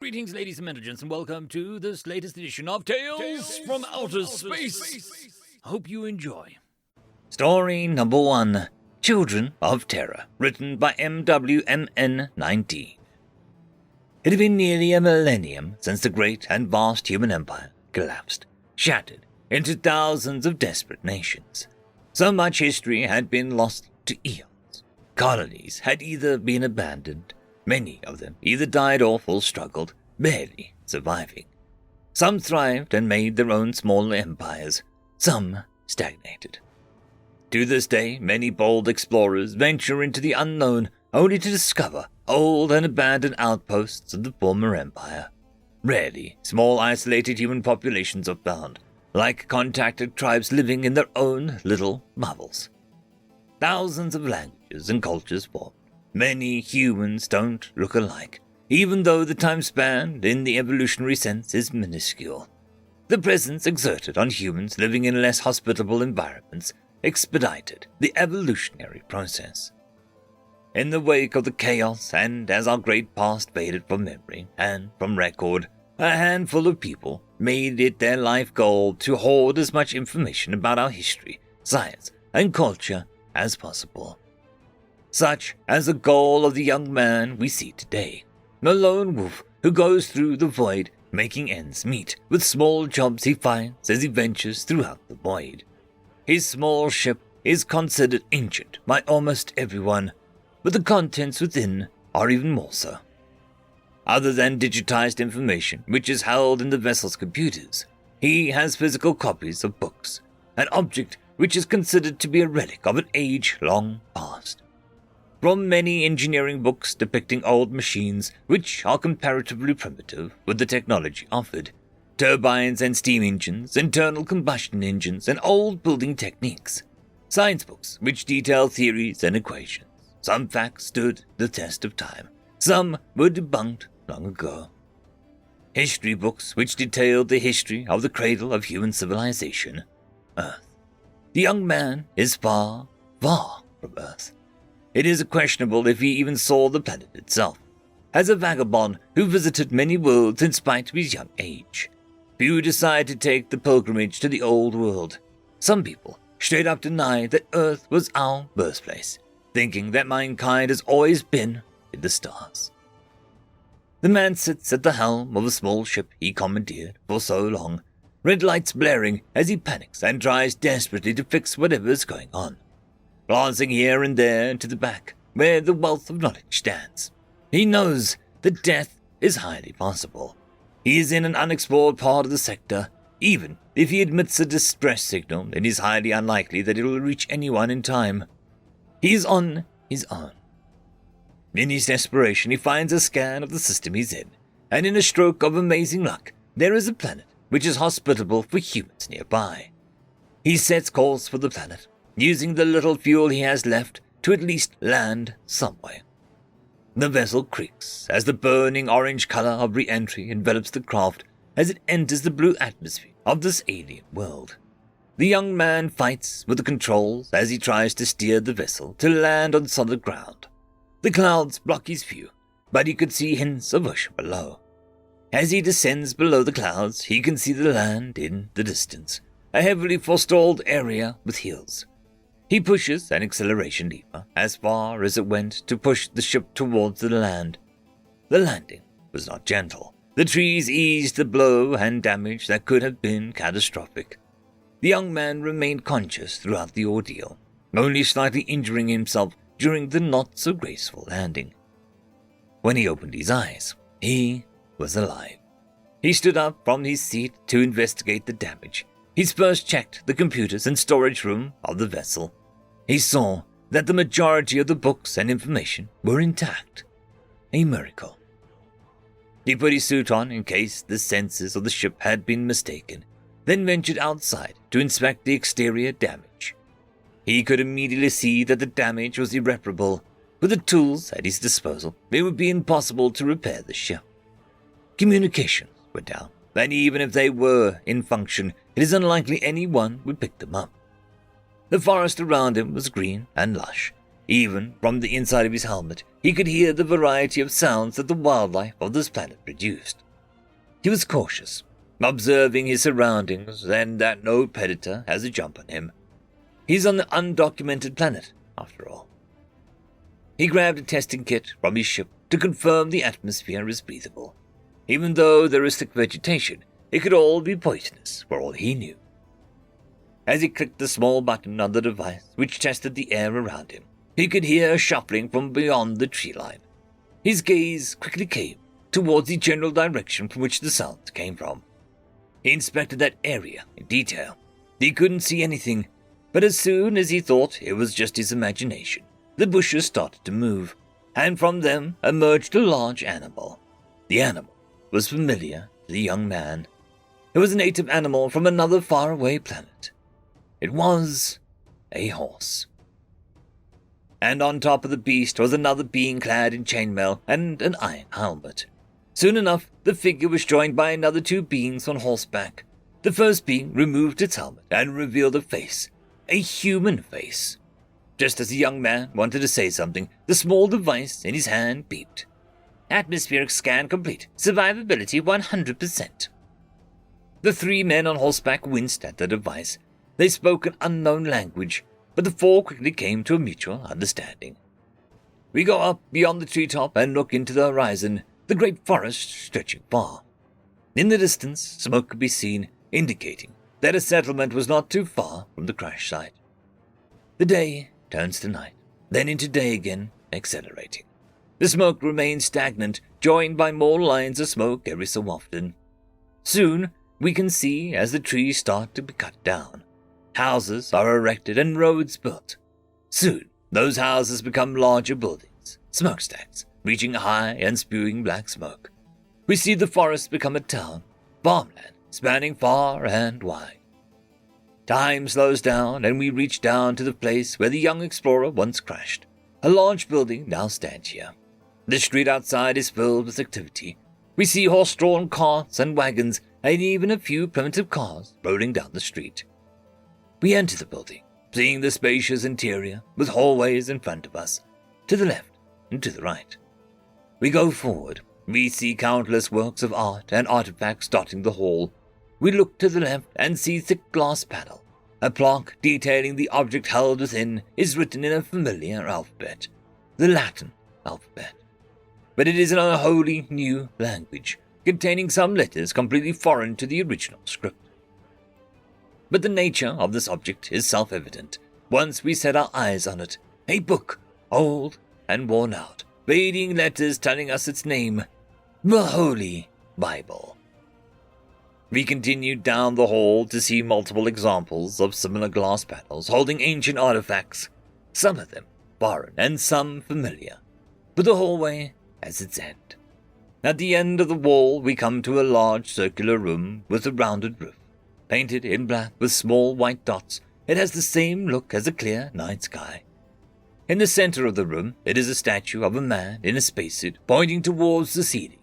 Greetings, ladies and gentlemen, and welcome to this latest edition of Tales from Outer Space. I hope you enjoy. Story number 1, Children of Terra, written by MWMN19. It had been nearly a millennium since the great and vast human empire collapsed, shattered into thousands of desperate nations. So much history had been lost to eons. Colonies had either been abandoned, many of them either died off or struggled, barely surviving. Some thrived and made their own smaller empires, some stagnated. To this day, many bold explorers venture into the unknown only to discover old and abandoned outposts of the former empire. Rarely, small isolated human populations are found, like contacted tribes living in their own little bubbles. Thousands of languages and cultures form. Many humans don't look alike, even though the time span in the evolutionary sense is minuscule. The presence exerted on humans living in less hospitable environments expedited the evolutionary process. In the wake of the chaos, and as our great past faded from memory and from record, a handful of people made it their life goal to hoard as much information about our history, science, and culture as possible. Such as the goal of the young man we see today, a lone wolf who goes through the void making ends meet with small jobs he finds as he ventures throughout the void. His small ship is considered ancient by almost everyone, but the contents within are even more so. Other than digitized information which is held in the vessel's computers, he has physical copies of books, an object which is considered to be a relic of an age long past. From many engineering books depicting old machines which are comparatively primitive with the technology offered, turbines and steam engines, internal combustion engines, and old building techniques. Science books which detail theories and equations. Some facts stood the test of time. Some were debunked long ago. History books which detailed the history of the cradle of human civilization, Earth. The young man is far, far from Earth. It is questionable if he even saw the planet itself. As a vagabond who visited many worlds in spite of his young age, few decide to take the pilgrimage to the old world. Some people straight up deny that Earth was our birthplace, thinking that mankind has always been in the stars. The man sits at the helm of a small ship he commandeered for so long, red lights blaring as he panics and tries desperately to fix whatever is going on. Glancing here and there to the back, where the wealth of knowledge stands. He knows that death is highly possible. He is in an unexplored part of the sector. Even if he admits a distress signal, it is highly unlikely that it will reach anyone in time. He is on his own. In his desperation, he finds a scan of the system he's in, and in a stroke of amazing luck, there is a planet which is hospitable for humans nearby. He sets course for the planet, using the little fuel he has left to at least land somewhere. The vessel creaks as the burning orange color of re-entry envelops the craft as it enters the blue atmosphere of this alien world. The young man fights with the controls as he tries to steer the vessel to land on solid ground. The clouds block his view, but he could see hints of ocean below. As he descends below the clouds, he can see the land in the distance, a heavily forestalled area with hills. He pushes an acceleration lever as far as it went to push the ship towards the land. The landing was not gentle. The trees eased the blow and damage that could have been catastrophic. The young man remained conscious throughout the ordeal, only slightly injuring himself during the not-so-graceful landing. When he opened his eyes, he was alive. He stood up from his seat to investigate the damage. He first checked the computers and storage room of the vessel. He saw that the majority of the books and information were intact. A miracle. He put his suit on in case the sensors of the ship had been mistaken, then ventured outside to inspect the exterior damage. He could immediately see that the damage was irreparable. With the tools at his disposal, it would be impossible to repair the ship. Communications were down, and even if they were in function, it is unlikely anyone would pick them up. The forest around him was green and lush. Even from the inside of his helmet, he could hear the variety of sounds that the wildlife of this planet produced. He was cautious, observing his surroundings and that no predator has a jump on him. He's on the undocumented planet, after all. He grabbed a testing kit from his ship to confirm the atmosphere is breathable. Even though there is thick vegetation, it could all be poisonous for all he knew. As he clicked the small button on the device which tested the air around him, he could hear a shuffling from beyond the tree line. His gaze quickly came towards the general direction from which the sounds came from. He inspected that area in detail. He couldn't see anything, but as soon as he thought it was just his imagination, the bushes started to move, and from them emerged a large animal. The animal was familiar to the young man. It was a native animal from another faraway planet. It was a horse. And on top of the beast was another being clad in chainmail and an iron helmet. Soon enough, the figure was joined by another two beings on horseback. The first being removed its helmet and revealed a face, a human face. Just as the young man wanted to say something, the small device in his hand beeped. Atmospheric scan complete. Survivability 100%. The three men on horseback winced at the device. They spoke an unknown language, but the four quickly came to a mutual understanding. We go up beyond the treetop and look into the horizon, the great forest stretching far. In the distance, smoke could be seen, indicating that a settlement was not too far from the crash site. The day turns to night, then into day again, accelerating. The smoke remains stagnant, joined by more lines of smoke every so often. Soon, we can see as the trees start to be cut down. Houses are erected and roads built. Soon, those houses become larger buildings, smokestacks, reaching high and spewing black smoke. We see the forest become a town, farmland spanning far and wide. Time slows down and we reach down to the place where the young explorer once crashed. A large building now stands here. The street outside is filled with activity. We see horse-drawn carts and wagons and even a few primitive cars rolling down the street. We enter the building, seeing the spacious interior with hallways in front of us, to the left and to the right. We go forward. We see countless works of art and artifacts dotting the hall. We look to the left and see thick glass panel. A plaque detailing the object held within is written in a familiar alphabet, the Latin alphabet. But it is in a wholly new language, containing some letters completely foreign to the original script. But the nature of this object is self-evident once we set our eyes on it. A book, old and worn out, fading letters telling us its name, the Holy Bible. We continued down the hall to see multiple examples of similar glass panels holding ancient artifacts, some of them foreign and some familiar, but the hallway has its end. At the end of the wall we come to a large circular room with a rounded roof. Painted in black with small white dots, it has the same look as a clear night sky. In the center of the room, it is a statue of a man in a spacesuit pointing towards the ceiling.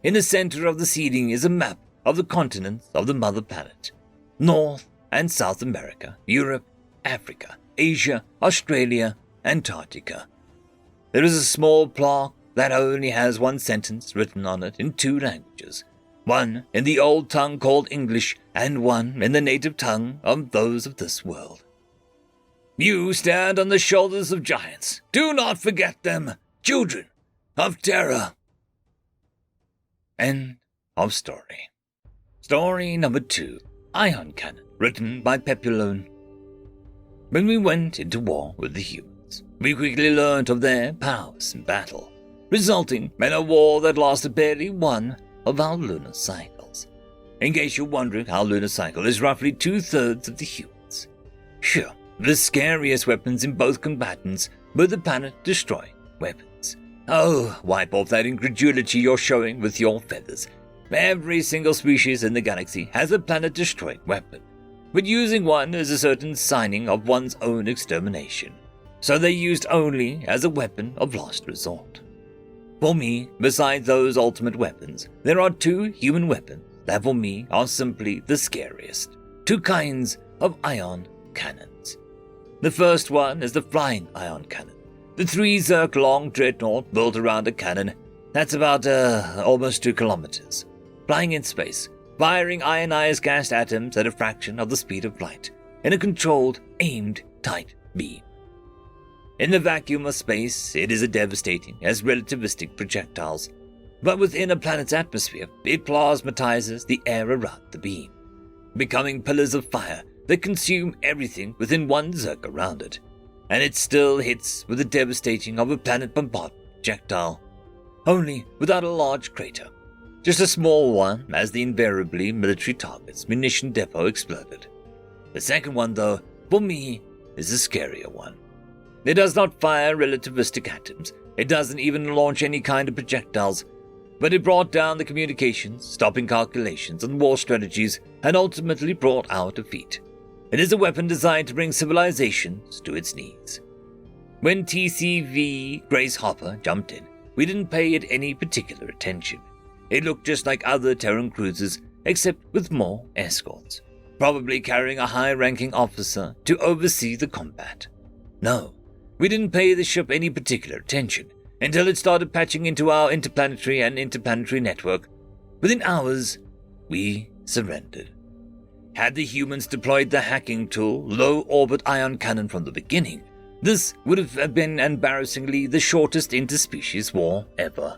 In the center of the ceiling is a map of the continents of the mother planet. North and South America, Europe, Africa, Asia, Australia, Antarctica. There is a small plaque that only has one sentence written on it in two languages. One in the old tongue called English, and one in the native tongue of those of this world. You stand on the shoulders of giants. Do not forget them, children of Terra. End of story. Story number 2, Ion Cannon, written by Pepulone. When we went into war with the humans, we quickly learnt of their powers in battle, resulting in a war that lasted barely one of our lunar cycles. In case you're wondering, our lunar cycle is roughly 2/3 of the humans. Sure, the scariest weapons in both combatants were the planet-destroying weapons. Oh, wipe off that incredulity you're showing with your feathers. Every single species in the galaxy has a planet-destroying weapon, but using one is a certain signing of one's own extermination, so they're used only as a weapon of last resort. For me, besides those ultimate weapons, there are two human weapons that for me are simply the scariest. Two kinds of ion cannons. The first one is the flying ion cannon, The 3-Zerg-long dreadnought built around a cannon that's about almost 2 kilometers, flying in space, firing ionized gas atoms at a fraction of the speed of light, in a controlled, aimed, tight beam. In the vacuum of space, it is as devastating as relativistic projectiles, but within a planet's atmosphere, it plasmatizes the air around the beam, becoming pillars of fire that consume everything within 1 Zerg around it, and it still hits with the devastating of a planet bombardment projectile, only without a large crater, just a small one as the invariably military target's munition depot exploded. The second one, though, for me, is the scarier one. It does not fire relativistic atoms, it doesn't even launch any kind of projectiles, but it brought down the communications, stopping calculations and war strategies, and ultimately brought our defeat. It is a weapon designed to bring civilizations to its knees. When TCV Grace Hopper jumped in, we didn't pay it any particular attention. It looked just like other Terran cruisers, except with more escorts, probably carrying a high-ranking officer to oversee the combat. No, we didn't pay the ship any particular attention until it started patching into our interplanetary network. Within hours, we surrendered. Had the humans deployed the hacking tool, low-orbit ion cannon from the beginning, this would have been embarrassingly the shortest interspecies war ever.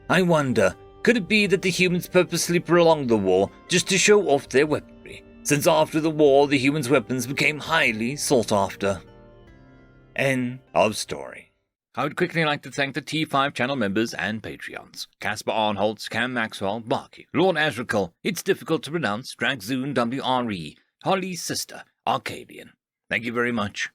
I wonder, could it be that the humans purposely prolonged the war just to show off their weaponry, since after the war the humans' weapons became highly sought after? End of story. I would quickly like to thank the T5 channel members and Patreons: Caspar Arnholtz, Cam Maxwell, Barky, Lord Azrakal, It's Difficult to Pronounce, Dragzoon WRE, Holly's Sister, Arcadian. Thank you very much.